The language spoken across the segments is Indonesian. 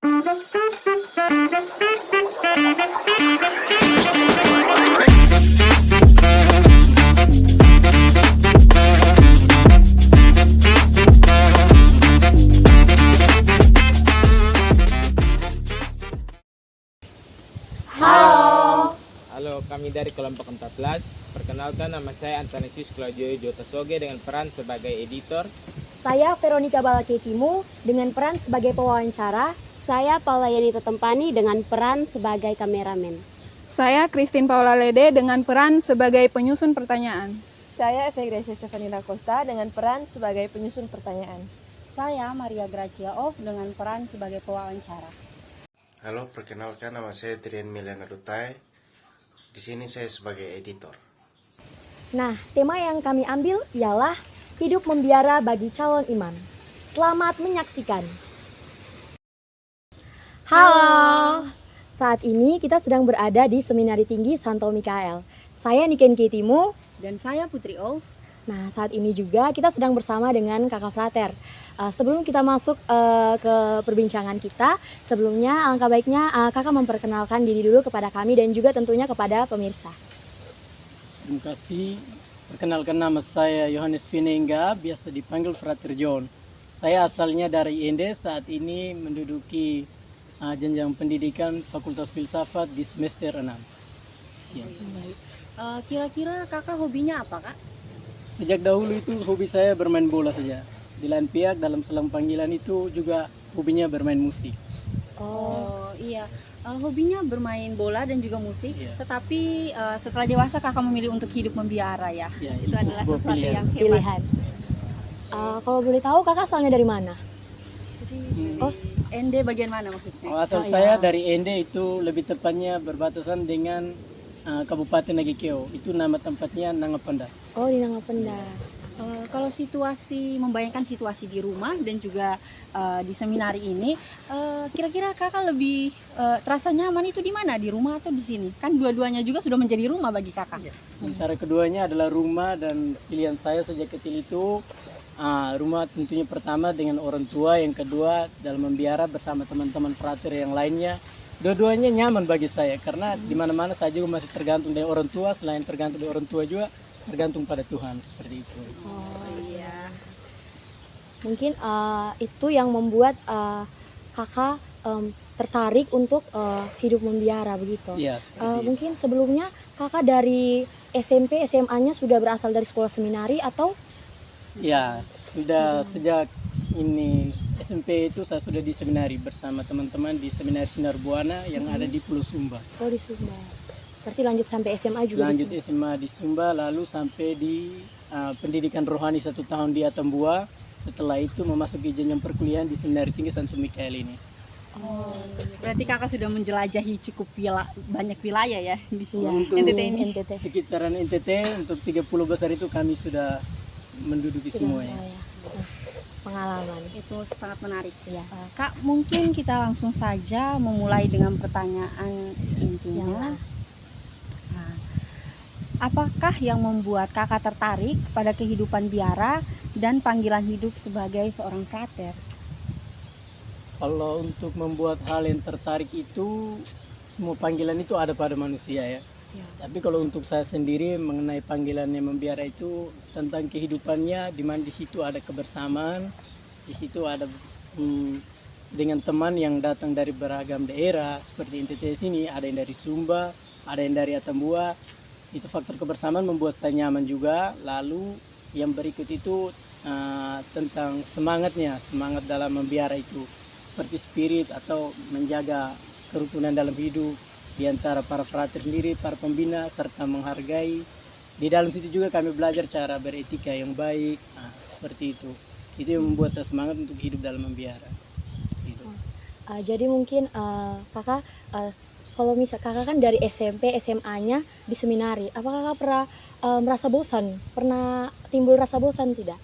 Halo, kami dari kelompok 14. Perkenalkan, nama saya Antanisius Claudio Jotasoge dengan peran sebagai editor. Saya Veronica Balaketimu dengan peran sebagai pewawancara. Saya Paula Yanita Tempani dengan peran sebagai kameramen. Saya Christine Paula Lede dengan peran sebagai penyusun pertanyaan. Saya Evegresia Stefanina Costa dengan peran sebagai penyusun pertanyaan. Saya Maria Gracia Off dengan peran sebagai pewawancara. Halo, perkenalkan nama saya Trian Miliana Dutai. Di sini saya sebagai editor. Nah, tema yang kami ambil ialah hidup membiara bagi calon imam. Selamat menyaksikan. Halo. Saat ini kita sedang berada di Seminari Tinggi Santo Mikael. Saya Niken Ketimu. Dan saya Putri Off. Nah, saat ini juga kita sedang bersama dengan Kakak Frater. Sebelum kita masuk ke perbincangan kita, sebelumnya alangkah baiknya Kakak memperkenalkan diri dulu kepada kami dan juga tentunya kepada pemirsa. Terima kasih. Perkenalkan, nama saya Yohanes Finengga, biasa dipanggil Frater John. Saya asalnya dari IND, saat ini menduduki jenjang pendidikan Fakultas Filsafat di semester 6. Sekian. Kira-kira kakak hobinya apa, Kak? Sejak dahulu itu hobi saya bermain bola saja. Di lain pihak dalam selang panggilan itu juga hobinya bermain musik. Oh iya, hobinya bermain bola dan juga musik. Iya. Tetapi setelah dewasa kakak memilih untuk hidup membiara ya. Ya, itu adalah sebuah sesuatu pilihan. yang hebat. Pilihan. Kalau boleh tahu kakak asalnya dari mana? Oh, ND bagian mana maksudnya? Asal saya dari ND, itu lebih tepatnya berbatasan dengan Kabupaten Nagikeo. Itu nama tempatnya Nangapanda. Oh, di Nangapenda. Kalau membayangkan situasi di rumah dan juga di seminari ini, kira-kira kakak lebih terasa nyaman itu di mana? Di rumah atau di sini? Kan dua-duanya juga sudah menjadi rumah bagi kakak. Antara keduanya adalah rumah, dan pilihan saya sejak kecil itu rumah tentunya pertama dengan orang tua, yang kedua dalam membiara bersama teman-teman frater yang lainnya. Dua-duanya nyaman bagi saya karena di mana-mana saya juga masih tergantung dari orang tua, selain tergantung dari orang tua juga tergantung pada Tuhan, seperti itu. Oh iya. Mungkin itu yang membuat kakak tertarik untuk hidup membiara begitu. Iya, seperti itu. Mungkin sebelumnya kakak dari SMP, SMA-nya sudah berasal dari sekolah seminari atau? Ya, sudah sejak ini SMP itu saya sudah di seminari bersama teman-teman di Seminari Sinar Buana yang ada di Pulau Sumba. Oh, di Sumba. Berarti lanjut sampai SMA juga Lanjut di Sumba? SMA di Sumba, lalu sampai di pendidikan rohani 1 tahun di Atambua. Setelah itu memasuki jenjang perkuliahan di Seminari Tinggi Santo Mikael ini. Oh, berarti kakak sudah menjelajahi cukup banyak wilayah ya di Untuk NTT ini. NTT. sekitaran NTT, untuk 30 besar itu kami sudah menduduki semuanya. Pengalaman. Itu sangat menarik. Ya. Kak, mungkin kita langsung saja memulai dengan pertanyaan intinya. Nah, apakah yang membuat kakak tertarik pada kehidupan biara dan panggilan hidup sebagai seorang frater? Kalau untuk membuat hal yang tertarik itu, semua panggilan itu ada pada manusia ya. Tapi kalau untuk saya sendiri mengenai panggilannya membiara itu tentang kehidupannya, di mana di situ ada kebersamaan, di situ ada dengan teman yang datang dari beragam daerah seperti NTT sini, ada yang dari Sumba, ada yang dari Atambua. Itu faktor kebersamaan membuat saya nyaman juga. Lalu yang berikut itu tentang semangat dalam membiara itu, seperti spirit atau menjaga kerukunan dalam hidup di antara para frater sendiri, para pembina, serta menghargai. Di dalam situ juga kami belajar cara beretika yang baik, seperti itu. Itu yang membuat saya semangat untuk hidup dalam membiara. Gitu. Jadi mungkin kakak, kalau misal kakak kan dari SMP, SMA-nya di seminari, apakah kakak pernah merasa bosan? Pernah timbul rasa bosan tidak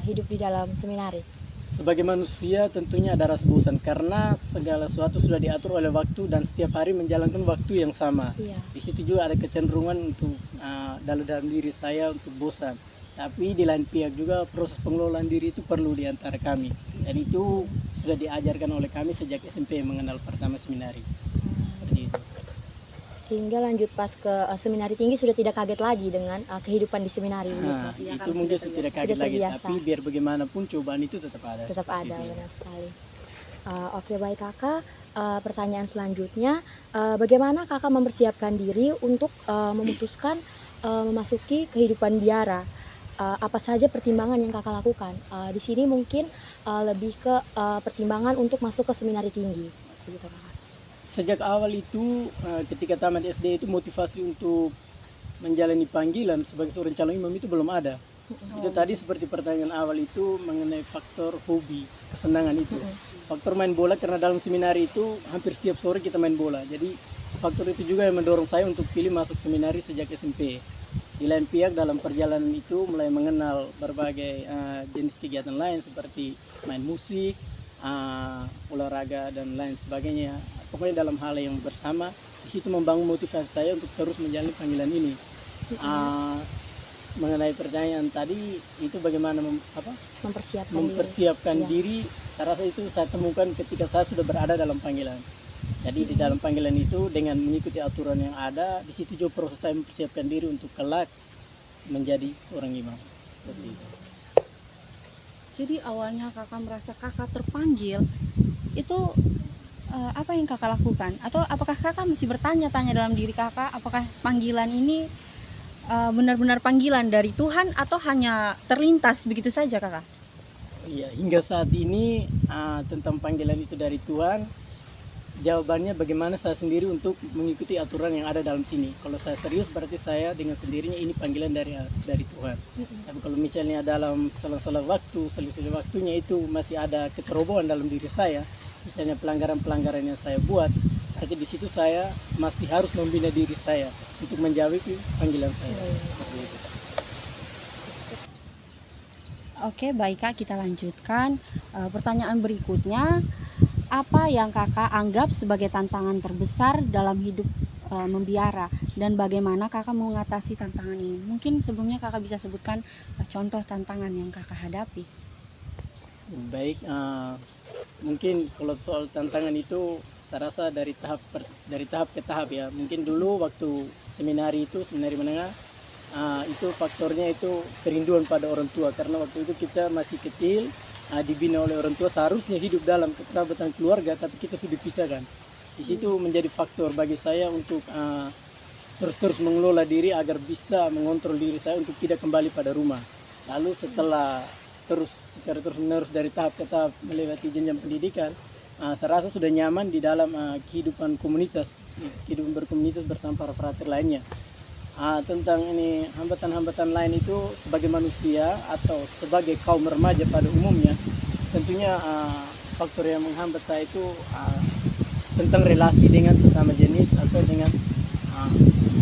hidup di dalam seminari? Sebagai manusia tentunya ada rasa bosan karena segala sesuatu sudah diatur oleh waktu dan setiap hari menjalankan waktu yang sama. Iya. Di situ juga ada kecenderungan untuk dalam diri saya untuk bosan. Tapi di lain pihak juga proses pengelolaan diri itu perlu di antara kami. Dan itu sudah diajarkan oleh kami sejak SMP mengenal pertama seminari. Seperti itu. Sehingga lanjut pas ke seminari tinggi sudah tidak kaget lagi dengan kehidupan di seminari begitu. Nah, Iya, itu kan mungkin sudah tidak kaget Sudah lagi, terbiasa. tapi biar bagaimanapun cobaan itu tetap ada. Tetap seperti ada, itu. benar sekali. Oke, baik kakak. Pertanyaan selanjutnya, bagaimana kakak mempersiapkan diri untuk memutuskan memasuki kehidupan biara? Apa saja pertimbangan yang kakak lakukan? Di sini mungkin lebih ke pertimbangan untuk masuk ke seminari tinggi. Begitu, kakak. Sejak awal itu ketika tamat SD itu motivasi untuk menjalani panggilan sebagai seorang calon imam itu belum ada. Itu tadi seperti pertanyaan awal itu mengenai faktor hobi, kesenangan itu. Faktor main bola, karena dalam seminari itu hampir setiap sore kita main bola. Jadi faktor itu juga yang mendorong saya untuk pilih masuk seminari sejak SMP. Di lain pihak dalam perjalanan itu mulai mengenal berbagai jenis kegiatan lain seperti main musik, olahraga dan lain sebagainya. Pokoknya dalam hal yang bersama, di situ membangun motivasi saya untuk terus menjalani panggilan ini. Mengenai pertanyaan tadi itu bagaimana mempersiapkan Iya. diri, saya rasa itu saya temukan ketika saya sudah berada dalam panggilan. Jadi di dalam panggilan itu dengan mengikuti aturan yang ada, di situ juga proses saya mempersiapkan diri untuk kelak menjadi seorang imam. Seperti itu. Jadi awalnya kakak merasa kakak terpanggil, itu apa yang kakak lakukan? Atau apakah kakak masih bertanya-tanya dalam diri kakak, apakah panggilan ini benar-benar panggilan dari Tuhan atau hanya terlintas begitu saja kakak? Iya, hingga saat ini tentang panggilan itu dari Tuhan, jawabannya bagaimana saya sendiri untuk mengikuti aturan yang ada dalam sini. Kalau saya serius berarti saya dengan sendirinya ini panggilan dari Tuhan. Tapi kalau misalnya dalam selang-selang waktu, selisih waktunya itu masih ada kecerobohan dalam diri saya, misalnya pelanggaran-pelanggaran yang saya buat, berarti di situ saya masih harus membina diri saya untuk menjawab panggilan saya. Seperti itu. Oke, baik kak, kita lanjutkan. Pertanyaan berikutnya, apa yang kakak anggap sebagai tantangan terbesar dalam hidup membiara dan bagaimana kakak mengatasi tantangan ini? Mungkin sebelumnya kakak bisa sebutkan contoh tantangan yang kakak hadapi. Baik, mungkin kalau soal tantangan itu saya rasa dari tahap ke tahap ya. Mungkin dulu waktu seminari menengah, itu faktornya itu kerinduan pada orang tua, karena waktu itu kita masih kecil, dibina oleh orang tua, seharusnya hidup dalam kekerabatan keluarga, tapi kita sudah dipisahkan. Di situ menjadi faktor bagi saya untuk terus mengelola diri agar bisa mengontrol diri saya untuk tidak kembali pada rumah. Lalu setelah secara terus menerus dari tahap ke tahap melewati jenjang pendidikan, saya rasa sudah nyaman di dalam kehidupan berkomunitas bersama para frater lainnya. Tentang ini hambatan-hambatan lain itu sebagai manusia atau sebagai kaum remaja pada umumnya, tentunya faktor yang menghambat saya itu tentang relasi dengan sesama jenis atau dengan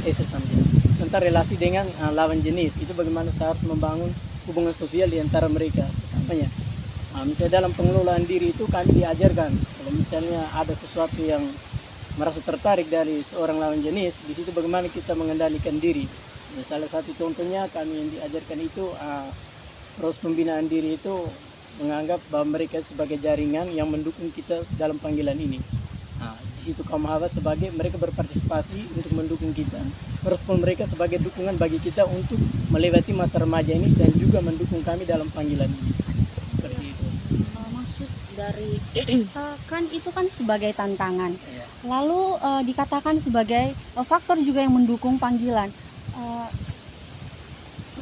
sesama jenis, tentang relasi dengan lawan jenis. Itu bagaimana saya harus membangun hubungan sosial di antara mereka sesamanya. Misalnya dalam pengelolaan diri itu kami diajarkan kalau misalnya ada sesuatu yang merasa tertarik dari seorang lawan jenis, di situ bagaimana kita mengendalikan diri. Salah satu contohnya kami yang diajarkan itu proses pembinaan diri itu menganggap bahwa mereka sebagai jaringan yang mendukung kita dalam panggilan ini. Di situ kaum hawa sebagai mereka berpartisipasi untuk mendukung kita, respon mereka sebagai dukungan bagi kita untuk melewati masa remaja ini dan juga mendukung kami dalam panggilan ini. Seperti itu. Maksud dari kan itu kan sebagai tantangan. Ya. Lalu dikatakan sebagai faktor juga yang mendukung panggilan.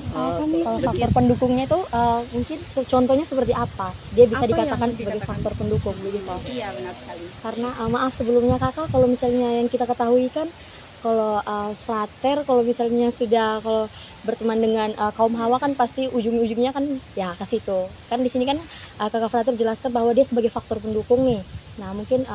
Kalau faktor pendukungnya itu mungkin contohnya seperti apa? Dia bisa Apa yang dikatakan sebagai dikatakan? faktor pendukung begitu. Iya, benar sekali. Karena maaf sebelumnya kakak, kalau misalnya yang kita ketahui kan kalau frater, kalau misalnya sudah kalau berteman dengan kaum hawa kan pasti ujung-ujungnya kan ya ke situ. Kan di sini kan kakak frater jelaskan bahwa dia sebagai faktor pendukung nih. Nah mungkin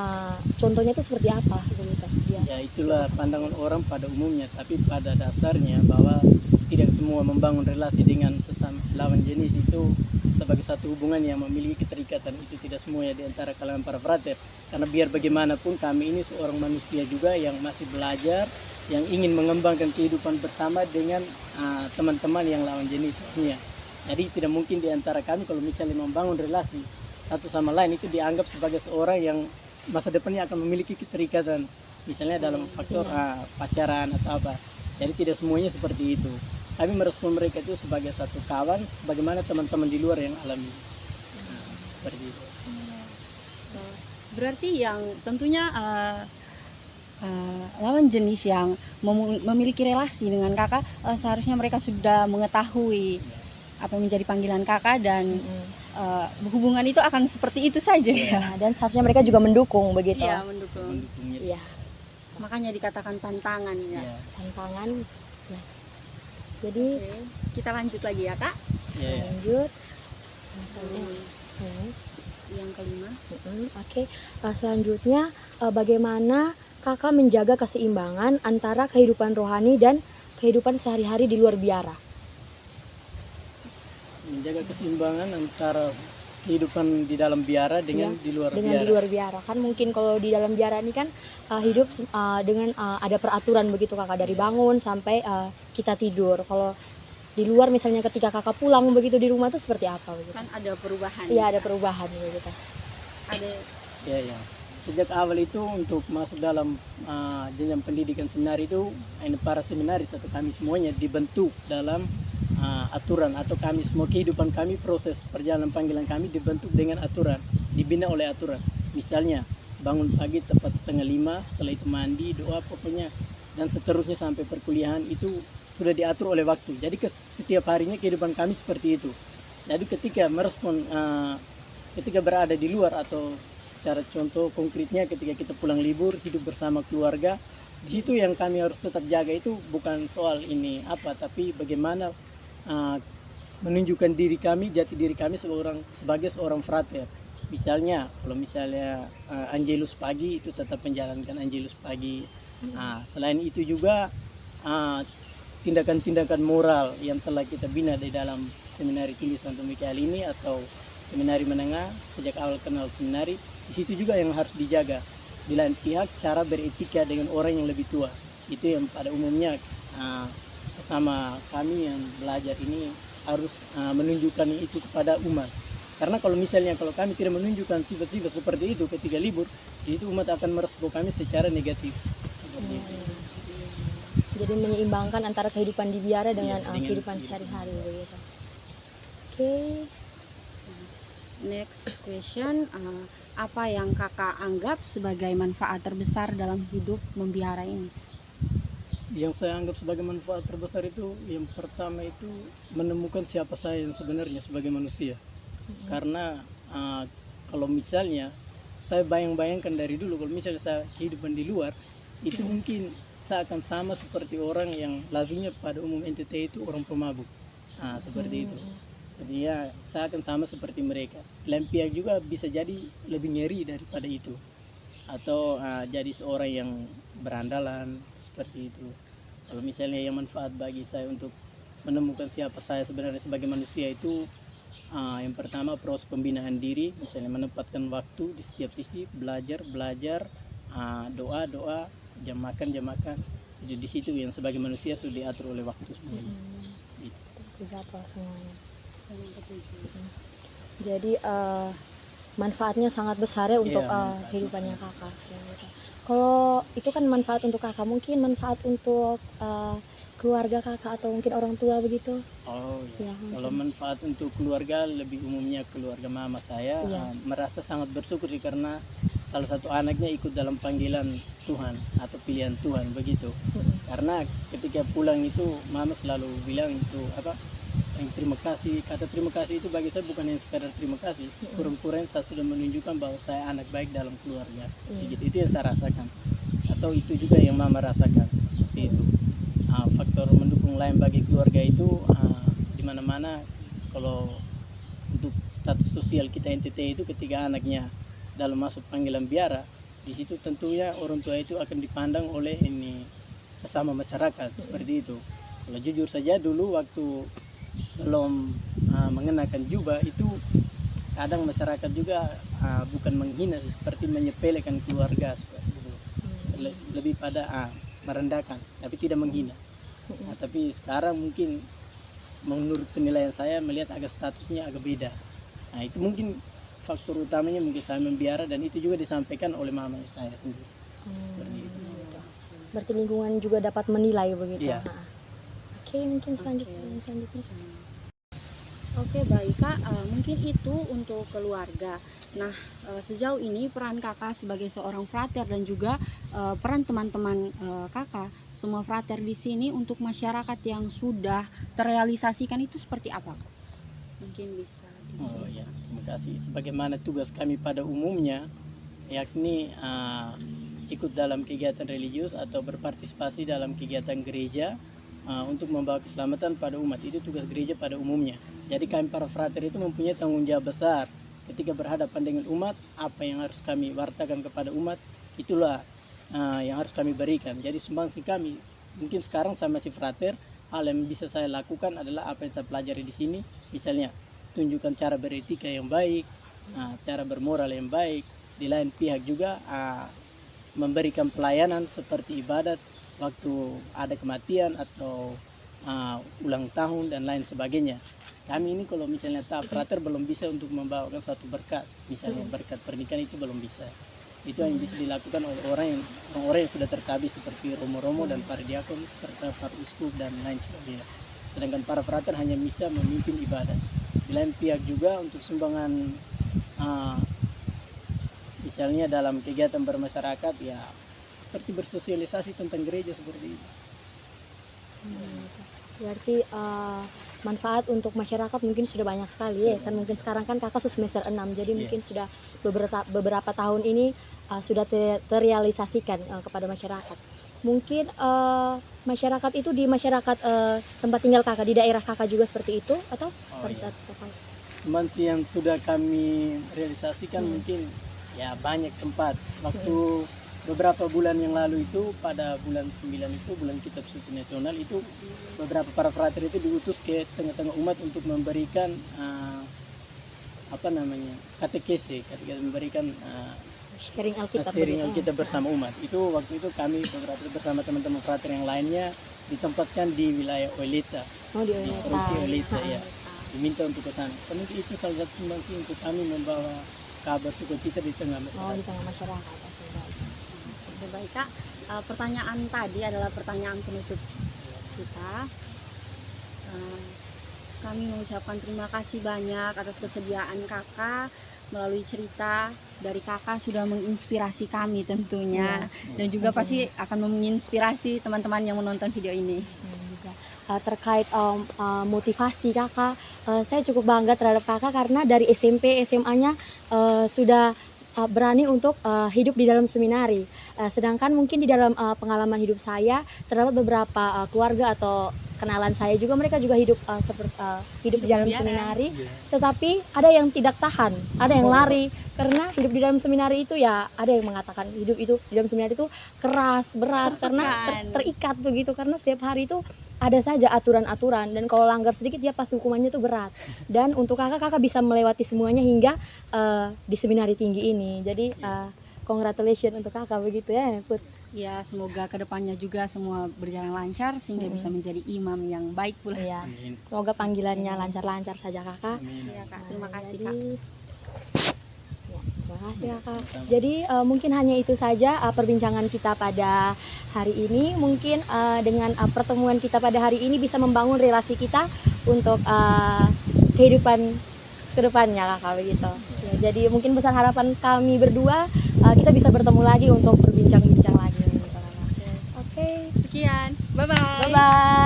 contohnya itu seperti apa begitu? Ya itulah pandangan orang pada umumnya, tapi pada dasarnya bahwa tidak semua membangun relasi dengan sesama lawan jenis itu sebagai satu hubungan yang memiliki keterikatan. Itu tidak semuanya di antara kalangan para frater, karena biar bagaimanapun kami ini seorang manusia juga yang masih belajar, yang ingin mengembangkan kehidupan bersama dengan teman-teman yang lawan jenis lainnya. Jadi tidak mungkin di antara kami kalau misalnya membangun relasi satu sama lain itu dianggap sebagai seorang yang masa depannya akan memiliki keterikatan, misalnya dalam faktor pacaran atau apa. Jadi tidak semuanya seperti itu. Kami merespon mereka itu sebagai satu kawan, sebagaimana teman-teman di luar yang alami. Seperti itu. Berarti yang tentunya lawan jenis yang memiliki relasi dengan kakak, seharusnya mereka sudah mengetahui apa yang menjadi panggilan kakak dan hubungan itu akan seperti itu saja ya. Nah, dan seharusnya mereka juga mendukung begitu. Iya, mendukung. Mendukungnya. Iya, Makanya dikatakan tantangan ya. Iya. tantangan. Ya. Jadi Oke, kita lanjut lagi ya kak. Iya. lanjut. Misalnya, Yang kelima. Oke. Selanjutnya bagaimana kakak menjaga keseimbangan antara kehidupan rohani dan kehidupan sehari-hari di luar biara? Menjaga keseimbangan antara kehidupan di dalam biara dengan di luar Dengan biara. di luar biara kan mungkin kalau di dalam biara ini kan hidup dengan ada peraturan begitu kakak, dari bangun sampai kita tidur. Kalau di luar misalnya ketika kakak pulang begitu di rumah tuh seperti apa begitu? Kan ada perubahan. Iya, ada perubahan begitu. Ada. Ya, ya. Sejak awal itu untuk masuk dalam jenjang pendidikan seminari itu, ini para seminaris atau kami semuanya dibentuk dalam aturan, atau kami semua kehidupan kami, proses perjalanan panggilan kami dibentuk dengan aturan, dibina oleh aturan. Misalnya bangun pagi tepat 4:30, setelah itu mandi, doa pokoknya, dan seterusnya sampai perkuliahan itu sudah diatur oleh waktu. Jadi setiap harinya kehidupan kami seperti itu. Jadi ketika merespon, ketika berada di luar, atau cara contoh konkretnya ketika kita pulang libur hidup bersama keluarga, di situ yang kami harus tetap jaga itu bukan soal ini apa, tapi bagaimana menunjukkan diri kami, jati diri kami sebagai seorang frater. Misalnya kalau misalnya Angelus pagi itu tetap menjalankan Angelus pagi. Selain itu juga tindakan-tindakan moral yang telah kita bina di dalam seminari tinggi Santo Mikael ini atau seminari menengah sejak awal kenal seminari, di situ juga yang harus dijaga. Di lain pihak cara beretika dengan orang yang lebih tua, itu yang pada umumnya sama kami yang belajar ini harus menunjukkan itu kepada umat. Karena kalau misalnya kalau kami tidak menunjukkan sifat-sifat seperti itu ketika libur, itu umat akan merespon kami secara negatif. Seperti itu. Jadi menyeimbangkan antara kehidupan di biara dengan, Iya, dengan kehidupan kehidupan. sehari-hari begitu. Oke. Next question, apa yang kakak anggap sebagai manfaat terbesar dalam hidup membiara ini? Yang saya anggap sebagai manfaat terbesar itu yang pertama itu menemukan siapa saya yang sebenarnya sebagai manusia. Karena kalau misalnya saya bayangkan dari dulu, kalau misalnya saya kehidupan di luar itu mungkin saya akan sama seperti orang yang lazimnya pada umum NTT itu orang pemabuk, seperti itu. Jadi ya saya akan sama seperti mereka. Lain pihak juga bisa jadi lebih ngeri daripada itu, atau jadi seorang yang berandalan seperti itu. Kalau misalnya yang manfaat bagi saya untuk menemukan siapa saya sebenarnya sebagai manusia itu, yang pertama proses pembinaan diri, misalnya menempatkan waktu di setiap sisi, belajar, doa, jam makan. Jadi di situ yang sebagai manusia sudah diatur oleh waktu semuanya. Gitu. Terjatuh semuanya. Jadi manfaatnya sangat besar ya untuk manfaatnya kehidupannya kakak. Gitu. Kalau itu kan manfaat untuk kakak, mungkin manfaat untuk keluarga kakak atau mungkin orang tua begitu. Oh ya. Ya, Kalau manfaat untuk keluarga, lebih umumnya keluarga mama saya, Iya. merasa sangat bersyukur karena salah satu anaknya ikut dalam panggilan Tuhan atau pilihan Tuhan begitu. Karena ketika pulang itu mama selalu bilang itu apa? Yang terima kasih, kata terima kasih itu bagi saya bukan yang sekadar terima kasih, kurang-kurang saya sudah menunjukkan bahwa saya anak baik dalam keluarga. Gitu. Itu yang saya rasakan, atau itu juga yang mama rasakan seperti itu. Faktor mendukung lain bagi keluarga itu di mana-mana. Kalau untuk status sosial kita NTT itu ketika anaknya dalam masuk panggilan biara, di situ tentunya orang tua itu akan dipandang oleh ini sesama masyarakat seperti itu. Kalau jujur saja dulu waktu belum mengenakan jubah itu kadang masyarakat juga bukan menghina, seperti menyepelekan keluarga seperti itu. Lebih pada merendahkan tapi tidak menghina. Tapi sekarang mungkin menurut penilaian saya melihat agak statusnya agak beda. Itu mungkin faktor utamanya mungkin saya membiara, dan itu juga disampaikan oleh mama saya sendiri. Seperti itu. Berarti lingkungan juga dapat menilai begitu. Iya. Nah. Oke, mungkin selanjutnya. Oke, baik Kak, mungkin itu untuk keluarga. Nah, sejauh ini peran Kakak sebagai seorang frater dan juga peran teman-teman Kakak, semua frater di sini untuk masyarakat yang sudah terrealisasikan itu seperti apa, Kak? Mungkin bisa Oh ya, terima kasih. Sebagaimana tugas kami pada umumnya, yakni ikut dalam kegiatan religius atau berpartisipasi dalam kegiatan gereja untuk membawa keselamatan pada umat. Itu tugas gereja pada umumnya. Jadi kami para frater itu mempunyai tanggung jawab besar ketika berhadapan dengan umat. Apa yang harus kami wartakan kepada umat, itulah yang harus kami berikan. Jadi sumbangsi kami, mungkin sekarang saya masih frater, hal yang bisa saya lakukan adalah apa yang saya pelajari di sini. Misalnya tunjukkan cara beretika yang baik, cara bermoral yang baik. Di lain pihak juga memberikan pelayanan seperti ibadat waktu ada kematian atau ulang tahun dan lain sebagainya. Kami ini kalau misalnya frater belum bisa untuk membawakan satu berkat, misalnya berkat pernikahan, itu belum bisa. Itu yang bisa dilakukan oleh orang-orang yang sudah tertabis seperti romo-romo dan para diakon serta para uskup dan lain sebagainya. Sedangkan para frater hanya bisa memimpin ibadat. Di lain pihak juga untuk sumbangan misalnya dalam kegiatan bermasyarakat, ya seperti bersosialisasi tentang gereja seperti itu. Berarti manfaat untuk masyarakat mungkin sudah banyak sekali ya. Kan mungkin sekarang kan kakak semester 6, jadi mungkin sudah beberapa tahun ini sudah terrealisasikan kepada masyarakat. Mungkin masyarakat itu di masyarakat tempat tinggal kakak, di daerah kakak juga seperti itu atau pada saat kakak? Sumbangsi yang sudah kami realisasikan mungkin ya banyak tempat. Waktu beberapa bulan yang lalu itu, pada bulan 9 itu, bulan Kitab Suci Nasional itu, beberapa para frater itu diutus ke tengah-tengah umat untuk memberikan katekese, memberikan Sharing Alkitab. sharing Alkitab bersama umat. Itu waktu itu kami beberapa bersama teman-teman frater yang lainnya ditempatkan di wilayah Oilita, di Paroki Oilita ya. Diminta untuk ke sana. Karena itu salah satu sumbangsi untuk kami membawa kabar sukacita di tengah masyarakat. Di tengah masyarakat. Oke, baik Kak, pertanyaan tadi adalah pertanyaan penutup kita. Kami mengucapkan terima kasih banyak atas kesediaan Kakak. Melalui cerita dari Kakak sudah menginspirasi kami tentunya, dan juga pasti akan menginspirasi teman-teman yang menonton video ini. Terkait motivasi kakak, saya cukup bangga terhadap kakak karena dari SMP SMA-nya sudah berani untuk hidup di dalam seminari. Sedangkan mungkin di dalam pengalaman hidup saya terdapat beberapa keluarga atau kenalan saya juga, mereka juga hidup hidup di dalam seminari, tetapi ada yang tidak tahan, ada yang lari karena hidup di dalam seminari itu, ya ada yang mengatakan hidup itu di dalam seminari itu keras, berat, karena terikat begitu, karena setiap hari itu ada saja aturan-aturan, dan kalau langgar sedikit ya pasti hukumannya itu berat. Dan untuk kakak bisa melewati semuanya hingga di seminari tinggi ini. Jadi congratulations untuk kakak begitu ya, Put. Ya, semoga kedepannya juga semua berjalan lancar sehingga bisa menjadi imam yang baik pula. Ya, semoga panggilannya lancar-lancar saja kakak. Ya, Kak. Terima kasih Jadi, Kak. Terima kasih kakak. Jadi mungkin hanya itu saja perbincangan kita pada hari ini. Mungkin dengan pertemuan kita pada hari ini bisa membangun relasi kita untuk kehidupan kedepannya kakak begitu. Ya, jadi mungkin besar harapan kami berdua kita bisa bertemu lagi untuk berbincang-bincang lagi. Oke. Sekian. Bye-bye. Bye bye.